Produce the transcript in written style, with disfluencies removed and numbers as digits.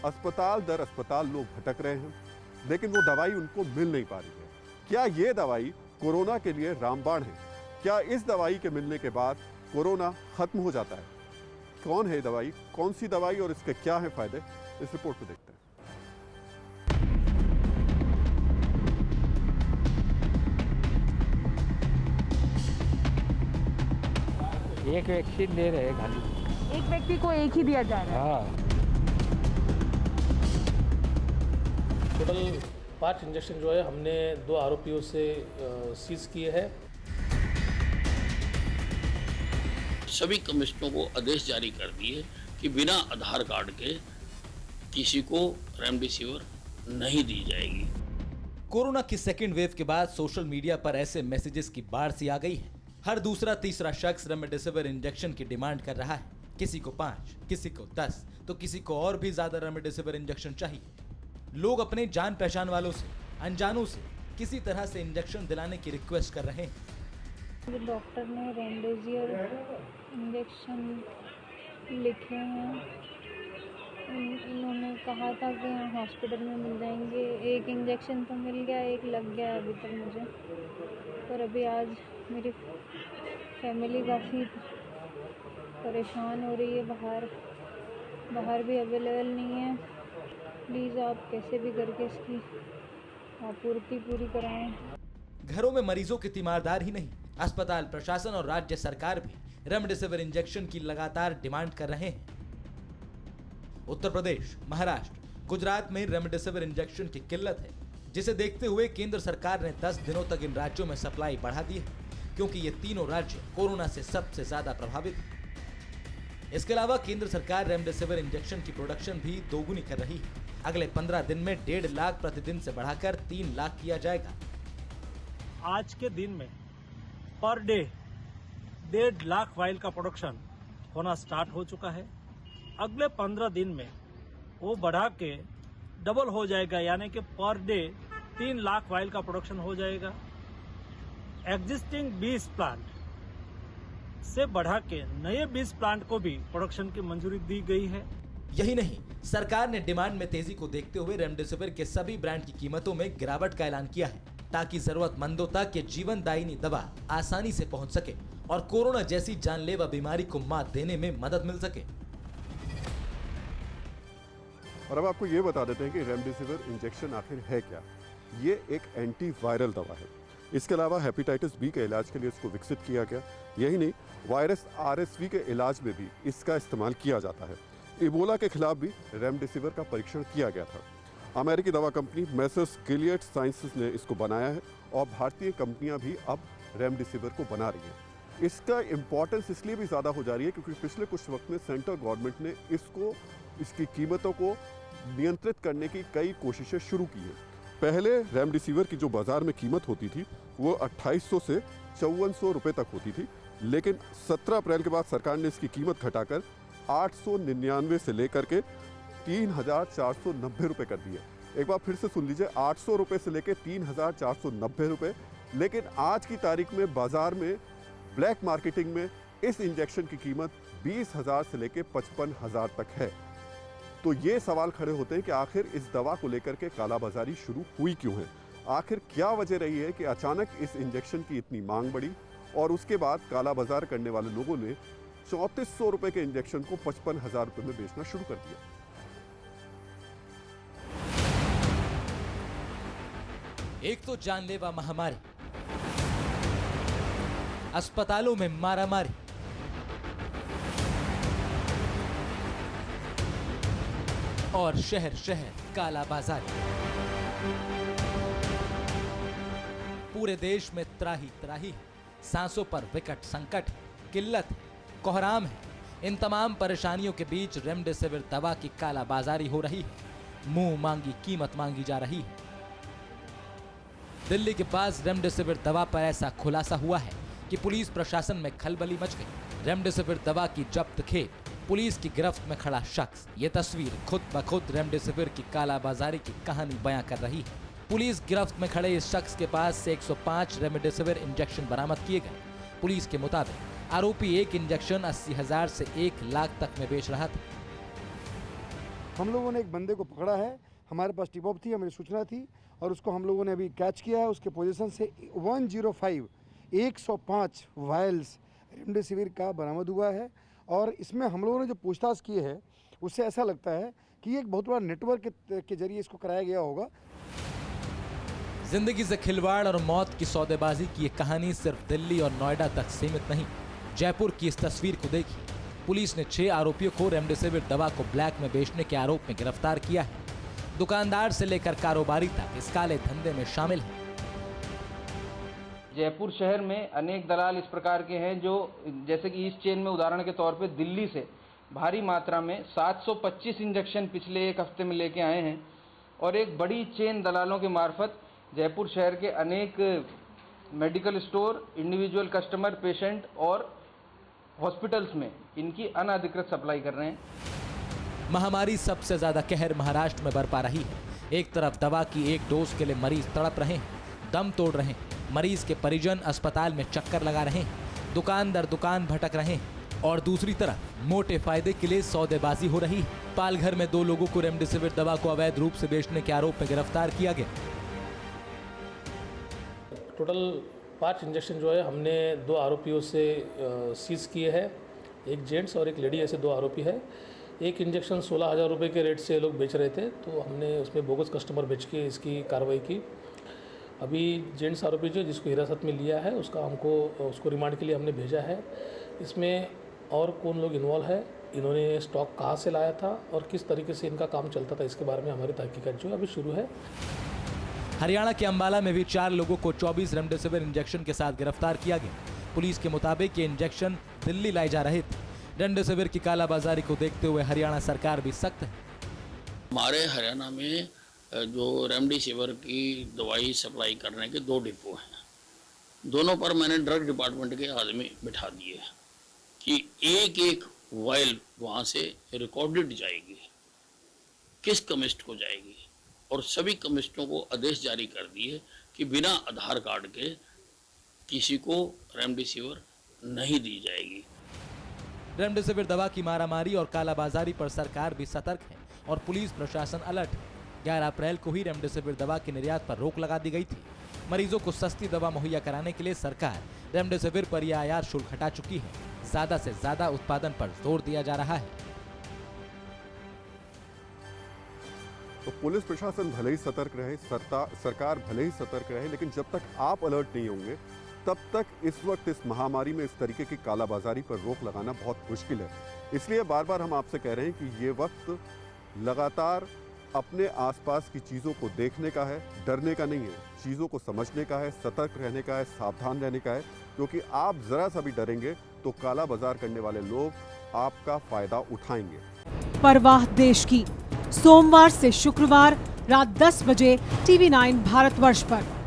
अस्पताल दर अस्पताल लोग भटक रहे हैं, लेकिन वो दवाई उनको मिल नहीं पा रही है। क्या ये दवाई कोरोना के लिए रामबाण है? क्या इस दवाई के मिलने के बाद कोरोना खत्म हो जाता है? कौन है ये दवाई, कौन सी दवाई और इसके क्या हैं फायदे, इस रिपोर्ट में देखते हैं। एक वैक्सीन दे रहे हैं खाली। एक व्यक्ति को एक ही दिया जा रहा है। हाँ, टोटल 5 इंजेक्शन जो है हमने 2 आरोपियों से सीज किए हैं। सभी कमिश्नरों को आदेश जारी कर दिए कि बिना आधार कार्ड के किसी को रेमडेसिविर नहीं दी जाएगी। कोरोना की सेकेंड वेव के बाद सोशल मीडिया पर ऐसे मैसेजेस की बाढ़ सी आ गई है। हर दूसरा तीसरा शख्स रेमडेसिविर इंजेक्शन की डिमांड कर रहा है। किसी को 5, किसी को 10, तो किसी को और भी ज्यादा रेमडेसिविर इंजेक्शन चाहिए। लोग अपने जान पहचान वालों से, अनजानों से किसी तरह से इंजेक्शन दिलाने की रिक्वेस्ट कर रहे हैं। डॉक्टर ने रेमडेसिविर इंजेक्शन लिखे हैं। इन्होंने कहा था कि हॉस्पिटल में मिल जाएंगे। एक इंजेक्शन तो मिल गया, एक लग गया अभी तक मुझे। पर अभी आज मेरी फैमिली काफ़ी परेशान हो रही है। बाहर भी अवेलेबल नहीं है। प्लीज़ आप कैसे भी करके इसकी आपूर्ति पूरी कराएं। घरों में मरीजों की तीमारदार ही नहीं, अस्पताल प्रशासन और राज्य सरकार भी रेमडेसिविर इंजेक्शन की लगातार डिमांड कर रहे हैं। उत्तर प्रदेश, महाराष्ट्र, गुजरात में रेमडेसिविर इंजेक्शन की किल्लत है, जिसे देखते हुए केंद्र सरकार ने 10 दिनों तक इन राज्यों में सप्लाई बढ़ा दी है, क्योंकि ये तीनों राज्य कोरोना से सबसे ज्यादा प्रभावित हैं। इसके अलावा केंद्र सरकार रेमडेसिविर इंजेक्शन की प्रोडक्शन भी दोगुनी कर रही है। अगले 15 दिन में 1.5 लाख प्रतिदिन से बढ़ाकर 3 लाख किया जाएगा। आज के दिन में पर डे 1.5 लाख वाइल का प्रोडक्शन होना स्टार्ट हो चुका है। अगले 15 दिन में वो बढ़ा के डबल हो जाएगा, यानी कि पर डे 3 लाख वाइल का प्रोडक्शन हो जाएगा। एग्जिस्टिंग 20 प्लांट से बढ़ा के नए 20 प्लांट को भी प्रोडक्शन की मंजूरी दी गई है। यही नहीं, सरकार ने डिमांड में तेजी को देखते हुए रेमडेसिविर के सभी ब्रांड की कीमतों में गिरावट का ऐलान किया है, ताकि जरूरतमंदों तक ये जीवनदायिनी दवा आसानी से पहुंच सके और कोरोना जैसी जानलेवा बीमारी को मात देने में मदद मिल सके। और अब आपको ये बता देते हैं कि रेमडेसिविर इंजेक्शन आखिर है क्या। ये एक एंटीवायरल दवा है। इसके अलावा हेपेटाइटिस बी के इलाज के लिए इसको विकसित किया गया। यही नहीं, वायरस RSV के इलाज में भी इसका इस्तेमाल किया जाता है। इबोला के खिलाफ भी रेमडेसिविर का परीक्षण किया गया था। अमेरिकी दवा कंपनी मेसर्स गिलियड साइंसेस ने इसको बनाया है और भारतीय कंपनियां भी अब रेमडेसिविर को बना रही हैं। इसका इम्पोर्टेंस इसलिए भी ज़्यादा हो जा रही है क्योंकि पिछले कुछ वक्त में सेंट्रल गवर्नमेंट ने इसकी कीमतों को नियंत्रित करने की कई कोशिशें शुरू की हैं। पहले रेमडेसिविर की जो बाजार में कीमत होती थी वो 2800 से 5400 रुपये तक होती थी, लेकिन 17 अप्रैल के बाद सरकार ने इसकी कीमत घटाकर 899 से लेकर के 3490 रुपये कर दी है। एक बार फिर से सुन लीजिए, 800 रुपये से लेकर 3490 रुपये। लेकिन आज की तारीख में बाजार में ब्लैक मार्केटिंग में इस इंजेक्शन की कीमत 20,000 से लेकर 55,000 तक है। तो ये सवाल खड़े होते हैं कि आखिर इस दवा को लेकर के कालाबाजारी शुरू हुई क्यों है? आखिर क्या वजह रही है कि अचानक इस इंजेक्शन की इतनी मांग बढ़ी और उसके बाद कालाबाजार करने वाले लोगों ने 3400 रुपए के इंजेक्शन को 55,000 रुपए में बेचना शुरू कर दिया। एक तो जानलेवा महामारी, अस्पतालों में मारामारी, और शहर शहर कालाबाजारी। पूरे देश में त्राही त्राही है, सांसों पर विकट संकट है, किल्लत है, कोहराम है। इन तमाम परेशानियों के बीच रेमडेसिविर दवा की कालाबाजारी हो रही है। मुंह मांगी कीमत मांगी जा रही है। दिल्ली के पास रेमडेसिविर दवा पर ऐसा खुलासा हुआ है कि पुलिस प्रशासन में खलबली मच गई। रेमडेसिविर दवा की जब्त खेप, पुलिस की गिरफ्त में खड़ा शख्स। ये तस्वीर खुद ब खुद रेमडेसिविर की कालाबाजारी की कहानी बयां कर रही है। पुलिस गिरफ्त में खड़े इस शख्स के पास से 105 रेमडेसिविर इंजेक्शन बरामद किए गए। पुलिस के मुताबिक आरोपी एक इंजेक्शन 80,000 से 1 लाख तक में बेच रहा था। हम लोगों ने एक बंदे को पकड़ा है, हमारे पास टिप ऑफ थी, हमें सूचना थी और उसको हम लोगों ने अभी कैच किया है। उसके पोजीशन से 105 वायल्स रेमडेसिविर का बरामद हुआ है और इसमें हम लोगों ने जो पूछताछ की है उससे ऐसा लगता है कि एक बहुत बड़ा नेटवर्क के जरिए इसको कराया गया होगा। जिंदगी से खिलवाड़ और मौत की सौदेबाजी की ये कहानी सिर्फ दिल्ली और नोएडा तक सीमित नहीं। जयपुर की इस तस्वीर को देखिए। पुलिस ने 6 आरोपियों को रेमडेसिविर दवा को ब्लैक में बेचने के आरोप में गिरफ्तार किया है। दुकानदार से लेकर कारोबारी तक इस काले धंधे में शामिल हैं। जयपुर शहर में अनेक दलाल इस प्रकार के हैं जो जैसे कि इस चेन में उदाहरण के तौर पे दिल्ली से भारी मात्रा में 725 इंजेक्शन पिछले एक हफ्ते में लेके आए हैं और एक बड़ी चेन दलालों के मार्फत जयपुर शहर के अनेक medical store, individual customer, patient और हॉस्पिटल्स में इनकी अनधिकृत सप्लाई कर रहे हैं। महामारी सबसे ज्यादा कहर महाराष्ट्र में बरपा रही है। एक तरफ दवा की एक डोज के लिए मरीज तड़प रहे हैं, दम तोड़ रहे हैं, मरीज के परिजन अस्पताल में चक्कर लगा रहे हैं, दुकान दर दुकान भटक रहे हैं और दूसरी तरफ मोटे फायदे के लिए सौदेबाजी हो रही है। पालघर में 2 लोगों को रेमडेसिविर दवा को अवैध रूप से बेचने के आरोप में गिरफ्तार किया गया। टोटल 5 इंजेक्शन जो है हमने 2 आरोपियों से सीज किए हैं। एक जेंट्स और एक लेडी, ऐसे 2 आरोपी है। एक इंजेक्शन 16,000 रुपये के रेट से लोग बेच रहे थे, तो हमने उसमें बोगस कस्टमर बेच के इसकी कार्रवाई की। अभी जेंट्स आरोपी जो जिसको हिरासत में लिया है उसको रिमांड के लिए हमने भेजा है। इसमें और कौन लोग इन्वॉल्व है, इन्होंने स्टॉक कहाँ से लाया था और किस तरीके से इनका काम चलता था, इसके बारे में हमारी तहकीकात जो है अभी शुरू है। हरियाणा के अंबाला में भी 4 लोगों को 24 रेमडेसिविर इंजेक्शन के साथ गिरफ्तार किया गया। पुलिस के मुताबिक ये इंजेक्शन दिल्ली लाए जा रहे थे। रेमडेसिविर की कालाबाजारी को देखते हुए हरियाणा सरकार भी सख्त है। हमारे हरियाणा में जो रेमडेसिविर की दवाई सप्लाई करने के 2 डिपो हैं। दोनों पर मैंने ड्रग डिपार्टमेंट के आदमी बिठा दिए कि एक वायल वहाँ से रिकॉर्डेड जाएगी, किस कमिस्ट को जाएगी, और सभी कमिस्टों को आदेश जारी कर दिए कि बिना आधार कार्ड के किसी को रेमडेसिविर नहीं दी जाएगी। रेमडेसिविर दवा की मारामारी और कालाबाजारी पर सरकार भी सतर्क है और पुलिस प्रशासन अलर्ट है। 11 अप्रैल को ही रेमडेसिविर दवा के निर्यात पर रोक लगा दी गई थी। मरीजों को सस्ती दवा मुहैया कराने के लिए सरकार रेमडेसिविर पर यह आयात शुल्क हटा चुकी है। ज्यादा से ज्यादा उत्पादन पर जोर दिया जा रहा है। तो पुलिस प्रशासन भले ही सतर्क रहे, सरकार भले ही सतर्क रहे, लेकिन जब तक आप अलर्ट नहीं होंगे तब तक इस वक्त इस महामारी में इस तरीके की कालाबाजारी पर रोक लगाना बहुत मुश्किल है। इसलिए बार बार हम आपसे कह रहे हैं कि ये वक्त लगातार अपने आसपास की चीज़ों को देखने का है, डरने का नहीं है, चीज़ों को समझने का है, सतर्क रहने का है, सावधान रहने का है, क्योंकि आप ज़रा सा भी डरेंगे तो काला बाजार करने वाले लोग आपका फ़ायदा उठाएंगे। परवाह देश की, सोमवार से शुक्रवार रात 10 बजे TV9 भारतवर्ष पर।